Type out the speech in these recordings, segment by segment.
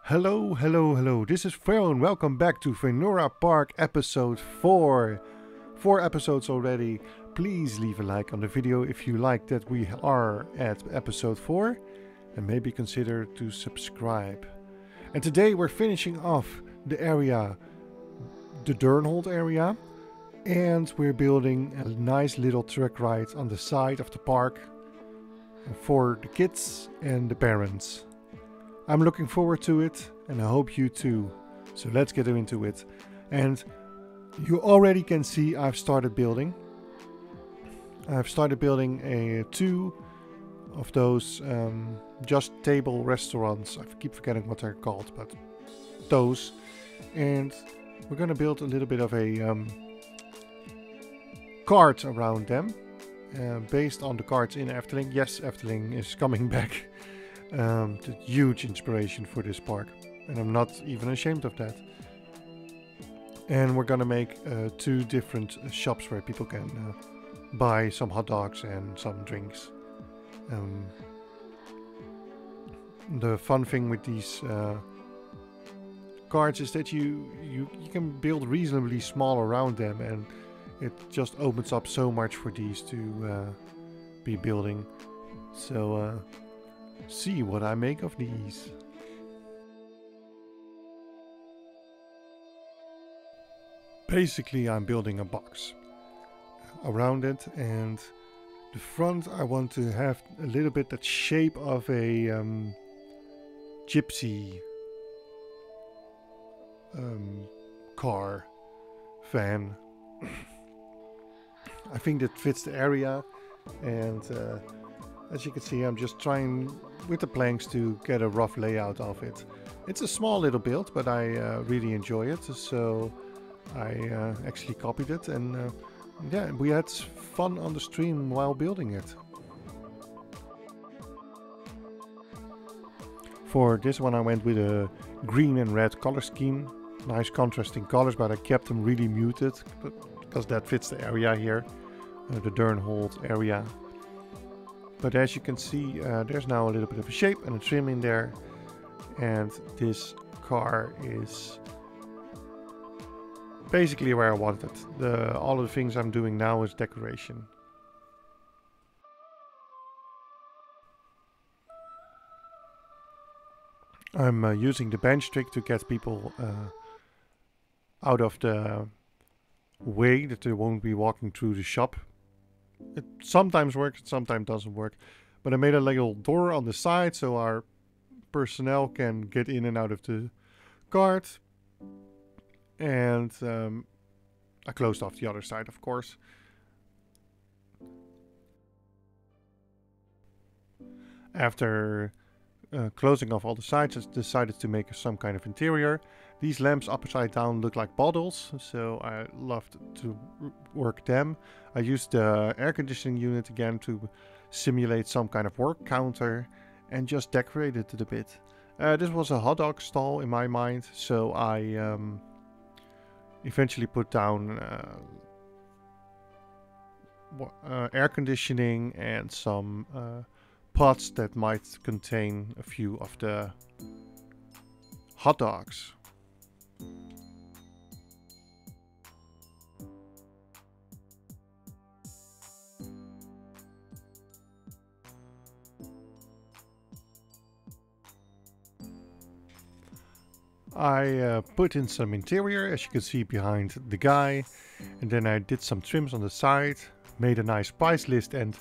Hello, hello, hello. This is Faun. Welcome back to Faunura Park episode 4. 4 episodes already. Please leave a like on the video if you like that we are at episode 4. And maybe consider to subscribe. And today we're finishing off the area, the Durnhold area. And we're building a nice little truck ride on the side of the park for the kids and the parents. I'm looking forward to it, and I hope you too. So let's get into it. And you already can see I've started building. I've started building two of those just table restaurants. I keep forgetting what they're called, but those. And we're gonna build a little bit of a cart around them, based on the carts in Efteling. Yes, Efteling is coming back. The huge inspiration for this park, and I'm not even ashamed of that. And we're gonna make 2 different shops where people can buy some hot dogs and some drinks. The fun thing with these carts is that you can build reasonably small around them, and it just opens up so much for these to be building. So see what I make of these. Basically, I'm building a box around it, and the front I want to have a little bit that shape of a gypsy car van. I think that fits the area, and as you can see, I'm just trying with the planks to get a rough layout of it. It's a small little build, but I really enjoy it, so I actually copied it, and yeah, we had fun on the stream while building it. For this one I went with a green and red color scheme. Nice contrasting colors, but I kept them really muted because that fits the area here, the Durnhold area. But as you can see, there's now a little bit of a shape and a trim in there. And this car is basically where I want it. All of the things I'm doing now is decoration. I'm using the bench trick to get people out of the way, that they won't be walking through the shop. It sometimes works, it sometimes doesn't work. But I made a little door on the side so our personnel can get in and out of the cart. And I closed off the other side, of course. After closing off all the sides, I decided to make some kind of interior. These lamps upside down look like bottles, so I loved to work them. I used the air conditioning unit again to simulate some kind of work counter and just decorated it a bit. This was a hot dog stall in my mind, so I eventually put down air conditioning and some pots that might contain a few of the hot dogs. I put in some interior, as you can see behind the guy, and then I did some trims on the side, made a nice price list and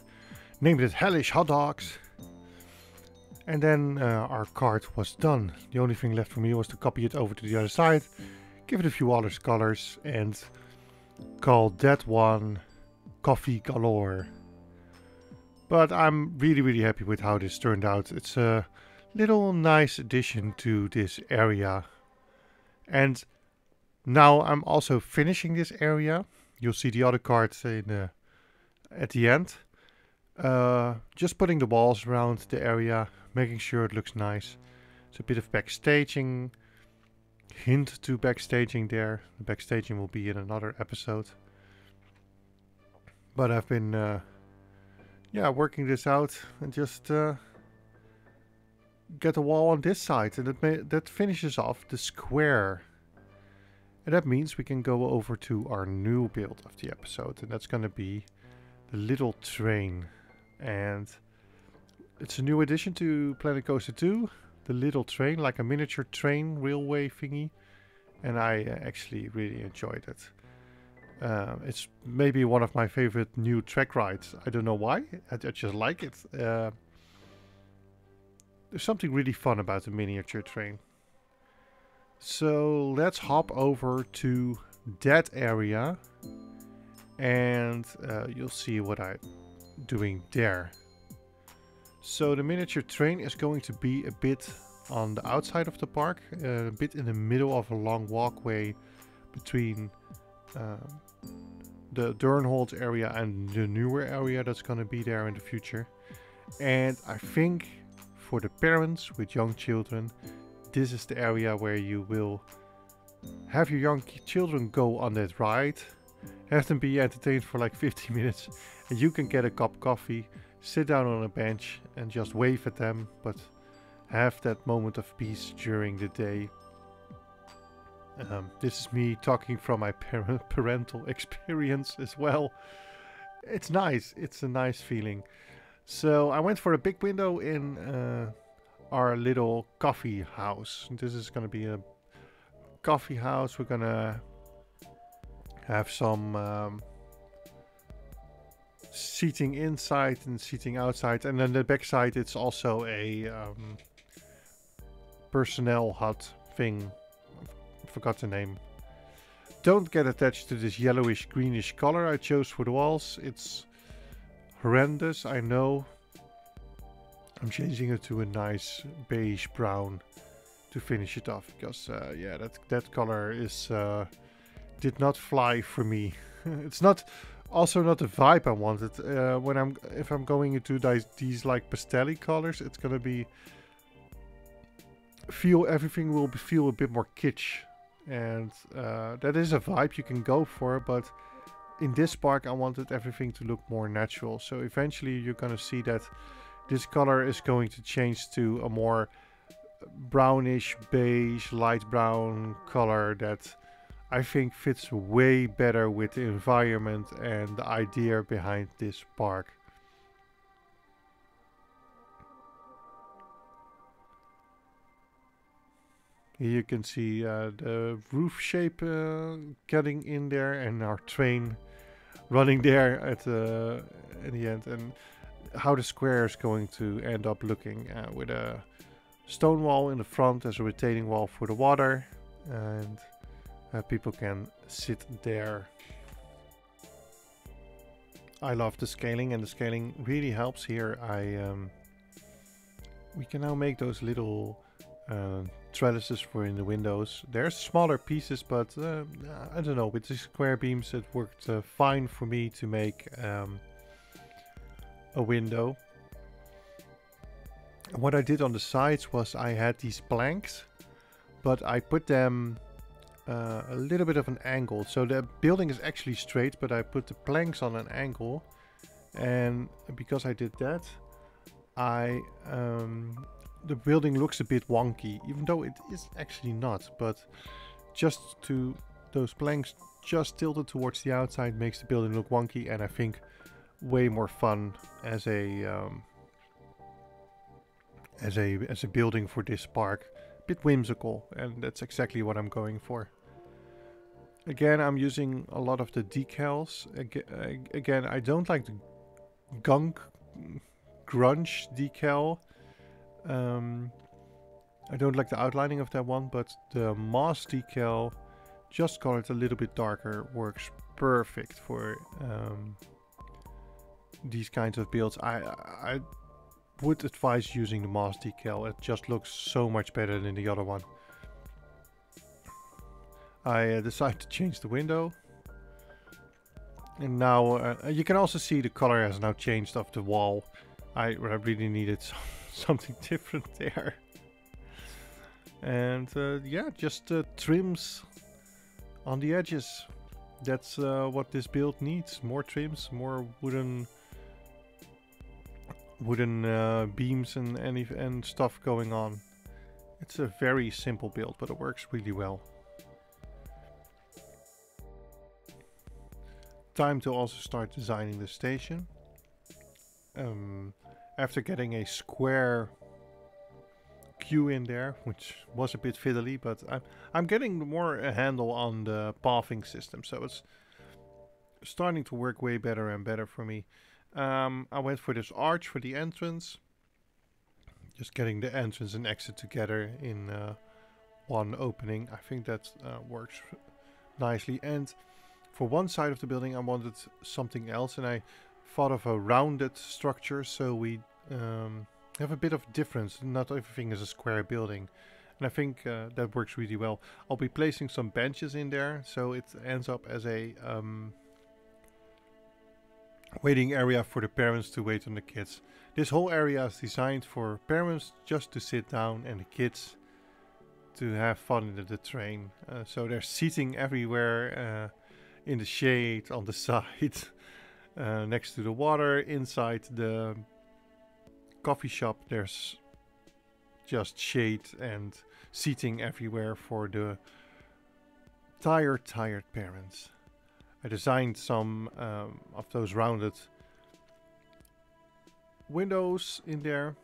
named it Hellish Hot Dogs. And then our cart was done. The only thing left for me was to copy it over to the other side, give it a few other colors, and call that one Coffee Galore. But I'm really happy with how this turned out. It's a little nice addition to this area. And now I'm also finishing this area. You'll see the other cards at the end. Just putting the walls around the area, making sure it looks nice. It's a bit of backstaging, hint to backstaging there. The backstaging will be in another episode. But I've been working this out and just get a wall on this side, and that finishes off the square. And that means we can go over to our new build of the episode, and that's gonna be the little train. And it's a new addition to Planet Coaster 2, the little train, like a miniature train railway thingy. And I actually really enjoyed it. It's maybe one of my favorite new track rides. I don't know why, I just like it. There's something really fun about the miniature train. So let's hop over to that area, and you'll see what I'm doing there. So the miniature train is going to be a bit on the outside of the park, a bit in the middle of a long walkway between the Durnholt area and the newer area that's going to be there in the future. And I think for the parents with young children, this is the area where you will have your young children go on that ride, have them be entertained for like 50 minutes, and you can get a cup of coffee, sit down on a bench and just wave at them, but have that moment of peace during the day. This is me talking from my parental experience as well. It's nice, it's a nice feeling. So I went for a big window in our little coffee house. This is going to be a coffee house. We're going to have some seating inside and seating outside. And then the back side, it's also a personnel hut thing. I forgot the name. Don't get attached to this yellowish greenish color I chose for the walls. It's horrendous, I know. I'm changing it to a nice beige brown to finish it off, because yeah, that color is did not fly for me. It's also not the vibe I wanted. If I'm going into these like pastel-y colors, it's gonna be everything will feel a bit more kitsch, and that is a vibe you can go for, but in this park I wanted everything to look more natural. So eventually you're gonna see that this color is going to change to a more brownish, beige, light brown color that I think fits way better with the environment and the idea behind this park. Here you can see the roof shape getting in there, and our train running there at the end, and how the square is going to end up looking, with a stone wall in the front as a retaining wall for the water, and people can sit there. I love the scaling, and the scaling really helps here. We can now make those little trellises for in the windows. They're smaller pieces, but I don't know, with the square beams it worked fine for me to make a window. What I did on the sides was I had these planks, but I put them a little bit of an angle. So the building is actually straight, but I put the planks on an angle, and because I did that, the building looks a bit wonky, even though it is actually not. But just those planks just tilted towards the outside makes the building look wonky, and I think way more fun as a building for this park. A bit whimsical, and that's exactly what I'm going for. Again, I'm using a lot of the decals. Again, I don't like the gunk grunge decal. I don't like the outlining of that one, but the moss decal, just colored a little bit darker, works perfect for these kinds of builds. I would advise using the moss decal. It just looks so much better than the other one. I decided to change the window, and now you can also see the color has now changed of the wall. I really needed something different there. And yeah, just trims on the edges. That's what this build needs. More trims, more wooden wooden beams and stuff going on. It's a very simple build, but it works really well. Time to also start designing the station. After getting a square queue in there, which was a bit fiddly, but I'm getting more a handle on the pathing system, so it's starting to work way better and better for me. I went for this arch for the entrance, just getting the entrance and exit together in one opening. I think that works nicely. And for one side of the building I wanted something else, and I thought of a rounded structure, so we have a bit of difference. Not everything is a square building, and I think that works really well. I'll be placing some benches in there, so it ends up as a waiting area for the parents to wait on the kids. This whole area is designed for parents just to sit down and the kids to have fun in the train. So there's seating everywhere, in the shade, on the side, next to the water. Inside the coffee shop there's just shade and seating everywhere for the tired parents. I designed some of those rounded windows in there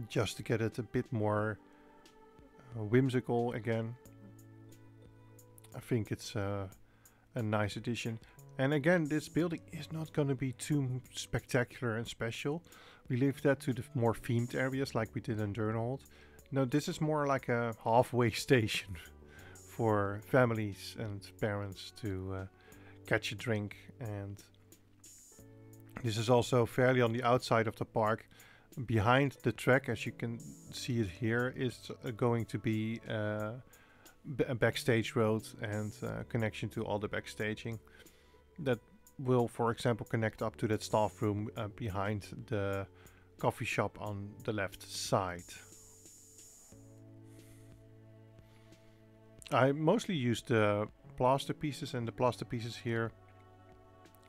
just to get it a bit more whimsical again. I think it's a nice addition. And again, this building is not going to be too spectacular and special. We leave that to the more themed areas like we did in Durnholt. No, this is more like a halfway station for families and parents to catch a drink. And this is also fairly on the outside of the park. Behind the track, as you can see it here, is going to be a backstage road and connection to all the backstaging. That will, for example, connect up to that staff room behind the coffee shop on the left side. I mostly used the plaster pieces, and the plaster pieces here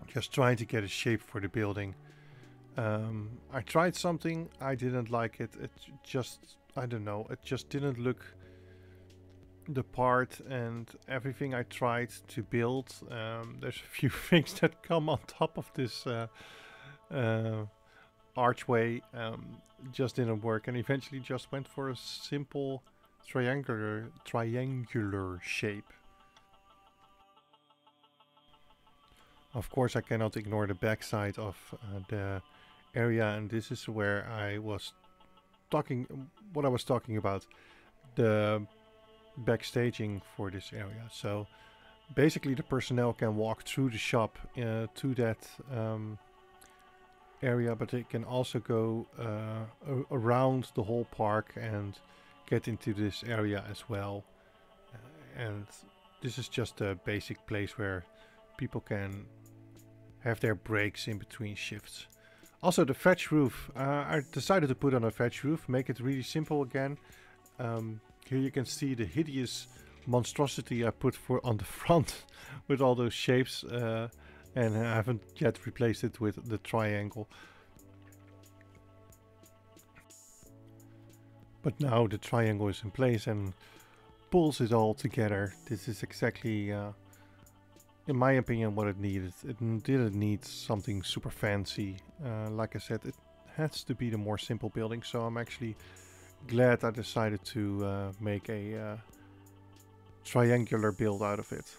just trying to get a shape for the building. I tried something, I didn't like it. It just, I don't know, it just didn't look the part, and everything I tried to build, there's a few things that come on top of this archway, just didn't work, and eventually just went for a simple triangular shape. Of course I cannot ignore the backside of the area, and this is where I was talking, what I was talking about, the backstaging for this area. So basically the personnel can walk through the shop to that area, but they can also go around the whole park and get into this area as well. And this is just a basic place where people can have their breaks in between shifts. Also the thatch roof, I decided to put on a thatch roof, make it really simple again. Here you can see the hideous monstrosity I put on the front with all those shapes, and I haven't yet replaced it with the triangle. But now the triangle is in place and pulls it all together. This is exactly, in my opinion, what it needed. It didn't need something super fancy. Like I said, it has to be the more simple building, so I'm actually glad I decided to make a triangular build out of it.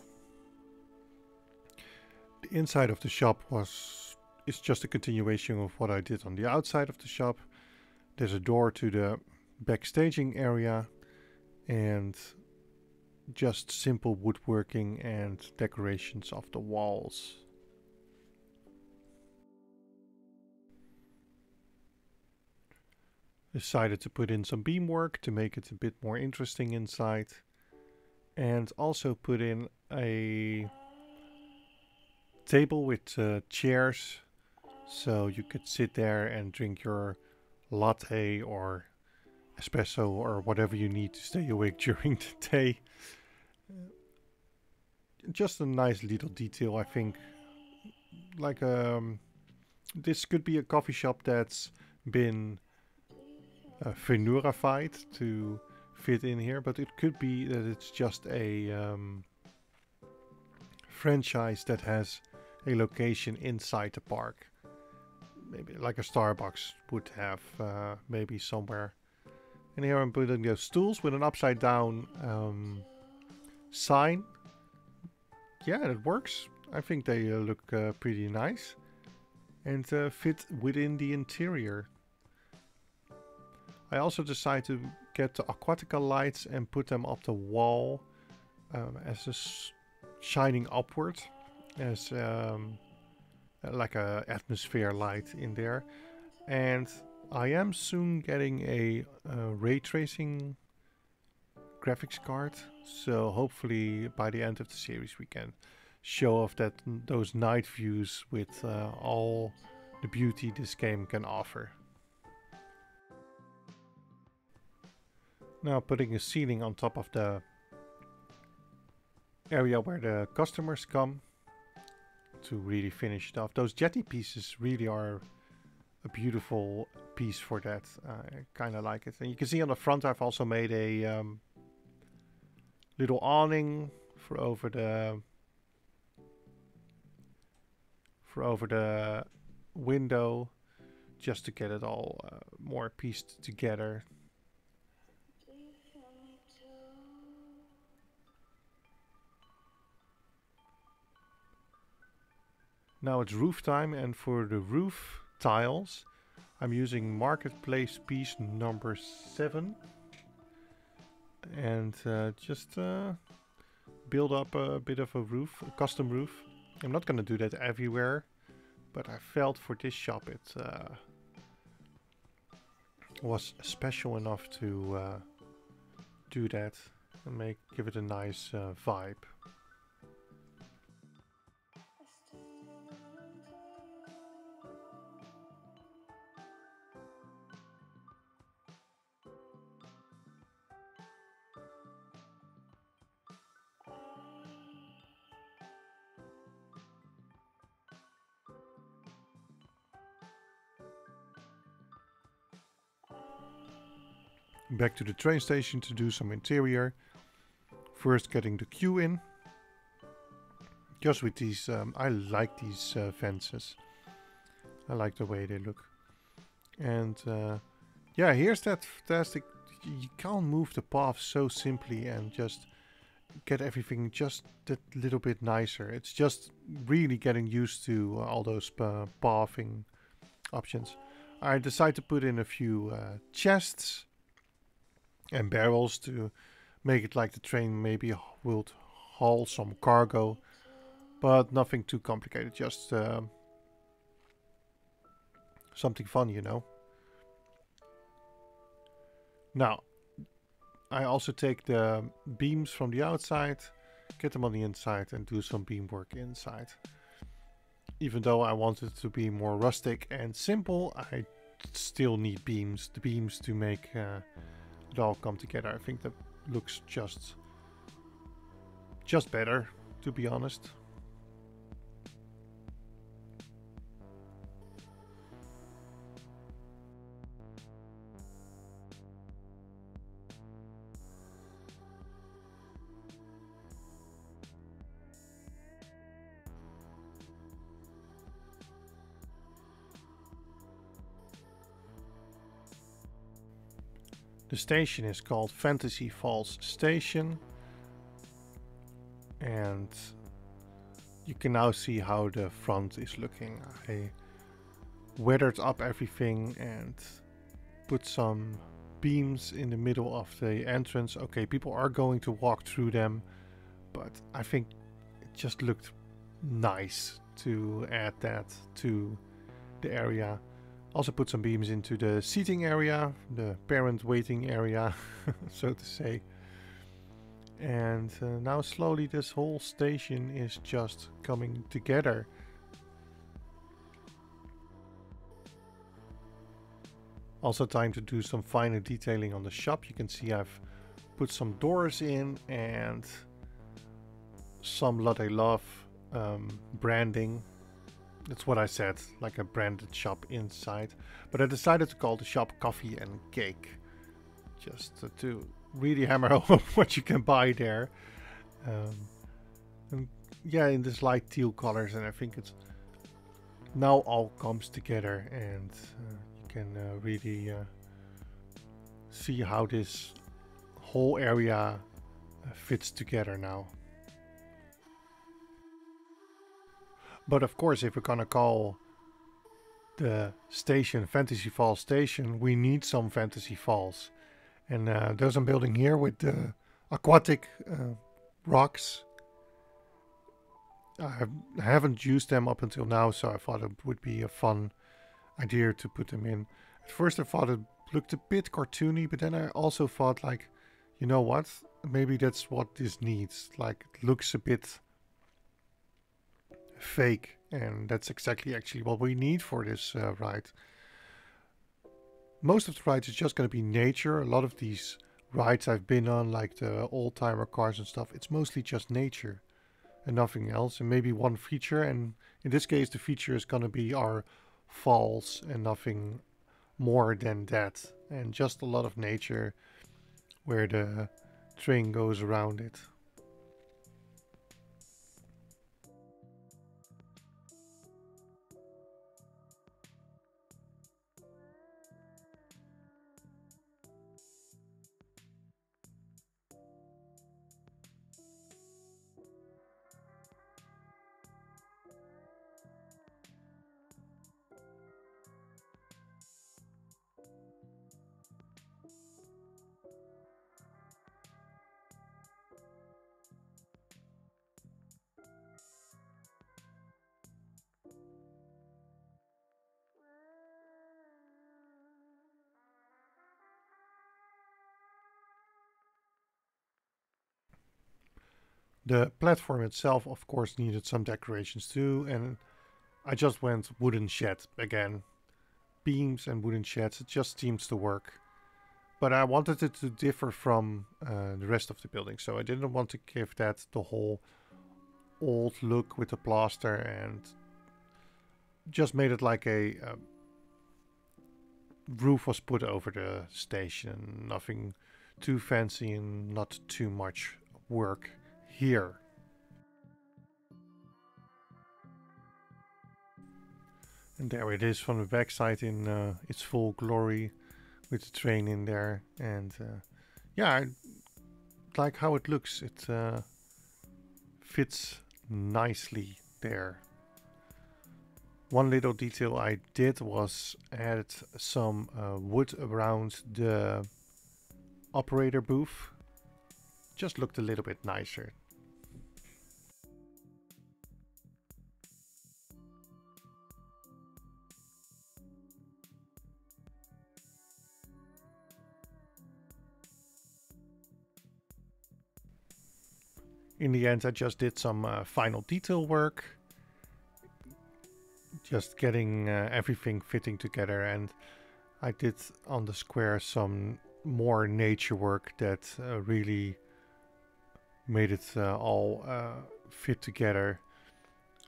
The inside of the shop is just a continuation of what I did on the outside of the shop. There's a door to the backstaging area and just simple woodworking and decorations of the walls. Decided to put in some beamwork to make it a bit more interesting inside, and also put in a table with chairs, so you could sit there and drink your latte or espresso or whatever you need to stay awake during the day. Just a nice little detail, I think, like a This could be a coffee shop that's been Faunura-fied to fit in here, but it could be that it's just a franchise that has a location inside the park. Maybe like a Starbucks would have, maybe somewhere. And here I'm putting those stools with an upside down sign. Yeah, it works. I think they look pretty nice and fit within the interior. I also decided to get the Aquatica lights and put them up the wall as a shining upward, as like a atmosphere light in there. And I am soon getting a ray tracing graphics card, so hopefully by the end of the series we can show off those night views with all the beauty this game can offer. Now putting a ceiling on top of the area where the customers come to really finish it off. Those jetty pieces really are a beautiful piece for that. I kind of like it. And you can see on the front I've also made a little awning for over the window, just to get it all more pieced together. Now it's roof time, and for the roof tiles I'm using marketplace piece number 7 and just build up a bit of a roof, a custom roof. I'm not gonna do that everywhere, but I felt for this shop it was special enough to do that and give it a nice vibe. Back to the train station to do some interior. First getting the queue in. Just with these, I like these fences. I like the way they look. And yeah, here's that fantastic, you can't move the path so simply and just get everything just that little bit nicer. It's just really getting used to all those pathing options. I decided to put in a few chests and barrels to make it like the train maybe will haul some cargo, but nothing too complicated, just something fun, you know. Now I also take the beams from the outside, get them on the inside and do some beam work inside. Even though I wanted it to be more rustic and simple, I still need beams, the beams to make it all come together. I think that looks just better, to be honest. The station is called Fantasy Falls Station, and you can now see how the front is looking. I weathered up everything and put some beams in the middle of the entrance. Okay, people are going to walk through them, but I think it just looked nice to add that to the area. Also put some beams into the seating area, the parent waiting area, so to say. And now slowly this whole station is just coming together. Also time to do some finer detailing on the shop. You can see I've put some doors in and some Latte Love branding That's what I said, like a branded shop inside. But I decided to call the shop Coffee and Cake, just to really hammer home what you can buy there. Um, and yeah, in this light teal colors, and I think it's now all comes together, and you can really see how this whole area fits together now. But of course, if we're gonna call the station Fantasy Falls Station, we need some Fantasy Falls. And there's a building here with the aquatic rocks. I haven't used them up until now, so I thought it would be a fun idea to put them in. At first I thought it looked a bit cartoony, but then I also thought, like, you know what? Maybe that's what this needs. Like, it looks a bit fake, and that's exactly actually what we need for this ride. Most of the rides is just going to be nature. A lot of these rides I've been on, like the old-timer cars and stuff, it's mostly just nature and nothing else, and maybe one feature. And in this case, the feature is going to be our falls and nothing more than that, and just a lot of nature where the train goes around it. The platform itself, of course, needed some decorations too, and I just went wooden shed again. Beams and wooden sheds, it just seems to work. But I wanted it to differ from the rest of the building, so I didn't want to give that the whole old look with the plaster, and just made it like a roof was put over the station. Nothing too fancy and not too much work here. And there it is from the backside in its full glory, with the train in there. And yeah, I like how it looks. It fits nicely there. One little detail I did was add some wood around the operator booth. Just looked a little bit nicer. In the end, I just did some final detail work, just getting everything fitting together, and I did on the square some more nature work that really made it all fit together,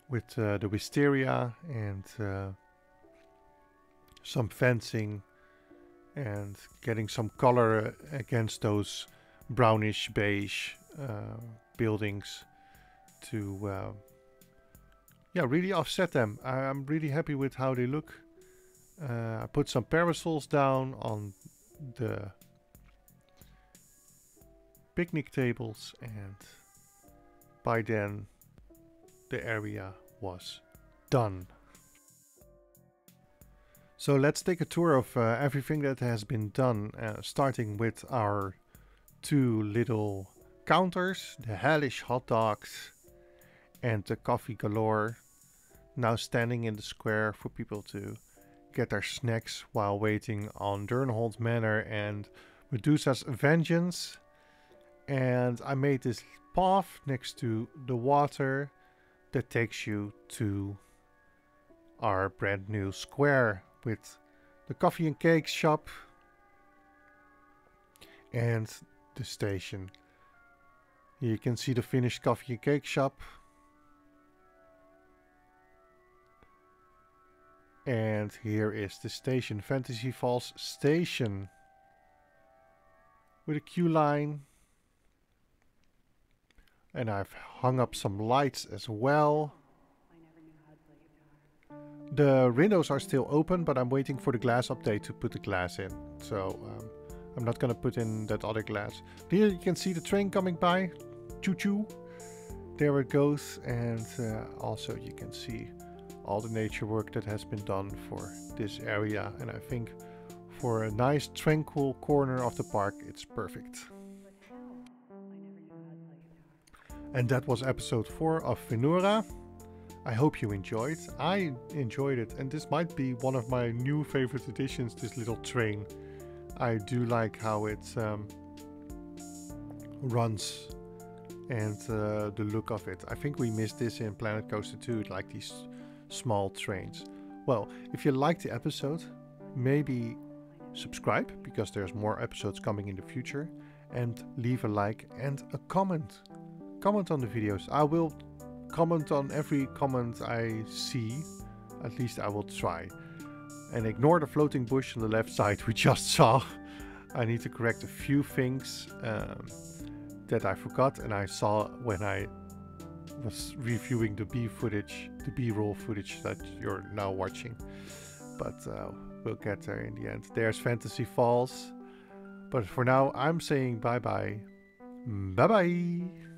with the wisteria and some fencing, and getting some color against those brownish beige buildings to yeah, really offset them. I'm really happy with how they look. I put some parasols down on the picnic tables, and by then the area was done. So let's take a tour of everything that has been done, starting with our two little counters, the hellish hot dogs and the coffee galore, now standing in the square for people to get their snacks while waiting on Durnholm Manor and Medusa's vengeance. And I made this path next to the water that takes you to our brand new square with the coffee and cake shop and the station. Here you can see the finished coffee and cake shop. And here is the station, Fantasy Falls Station. With a queue line. And I've hung up some lights as well. The windows are still open, but I'm waiting for the glass update to put the glass in. So I'm not gonna put in that other glass. Here you can see the train coming by. Choo-choo. There it goes. And also you can see all the nature work that has been done for this area. And I think for a nice tranquil corner of the park, it's perfect. And that was episode 4 of Faunura. I hope you enjoyed. I enjoyed it, and this might be one of my new favorite additions, this little train. I do like how it runs and the look of it. I think we missed this in Planet Coaster 2, like these small trains. Well, if you liked the episode, maybe subscribe, because there's more episodes coming in the future, and leave a like and a comment. Comment on the videos. I will comment on every comment I see. At least I will try. And ignore the floating bush on the left side we just saw. I need to correct a few things that I forgot and I saw when I was reviewing the B-roll footage that you're now watching. But we'll get there in the end. There's Fantasy Falls. But for now, I'm saying bye-bye. Bye-bye.